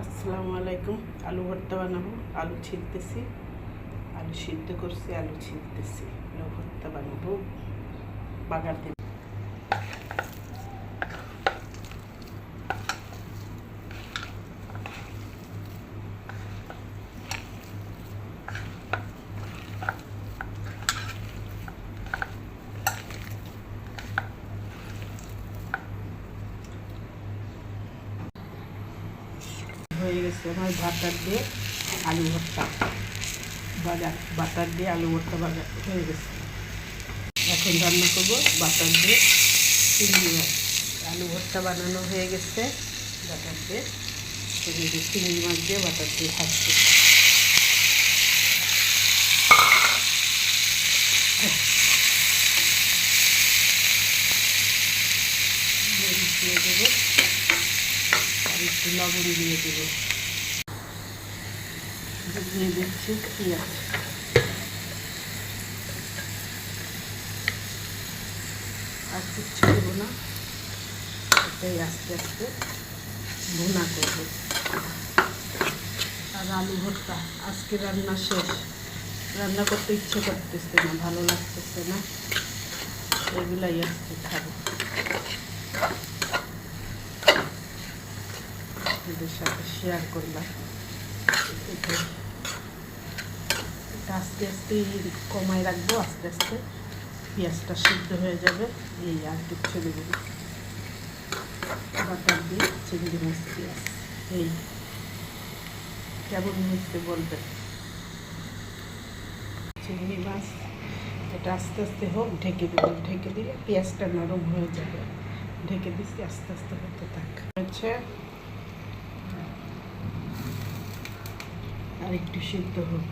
আসসালামু আলাইকুম। আলু ভর্তা বানাবো। আলু ছিলতেছি, আলু সিদ্ধ করছি, আলু ছিলতেছি, আলু ভর্তা বানাবো। বাগার দিন হয়ে গেছে আমার বাটার দিয়ে আলু ভর্তা বাজার, বাটার দিয়ে আলু ভর্তা বাজার হয়ে গেছে। এখন রান্না করবো বাটার দিয়ে চিংড়ি মাছ। আলু ভর্তা বানানো হয়ে গেছে বাটার দিয়ে, চিংড়ি মাছ দিয়ে বাটার দিয়ে ভাজছি। দিয়ে দেবো আর একটু লবণ দিয়ে দেবো, দিয়ে দিচ্ছি পেঁয়াজ। আর কিচ্ছু দেবো না, এটাই আস্তে আস্তে ভুনা করবো। আর আলু ভর্তা আজকে রান্না শেষ। রান্না করতে ইচ্ছে করতেছে না, ভালো লাগতেছে না, এগুলাই আজকে খাবো। এদের সাথে শেয়ার করলাম। এটা আস্তে আস্তে কমায় রাখবো, আস্তে আস্তে পেঁয়াজটা সিদ্ধ হয়ে যাবে। এই আর কিচ্ছু দেবো না, বাটার দিয়ে চিংড়ি মাছ পেঁয়াজ। এই কেমন হয়েছে বলবেন। চিংড়ি মাছ এটা আস্তে আস্তে হোক, ঢেকে দেবো। ঢেকে দিলে পেঁয়াজটা নরম হয়ে যাবে। ঢেকে দিচ্ছি, আস্তে আস্তে হতে থাক। হচ্ছে আর একটু সিদ্ধ হোক।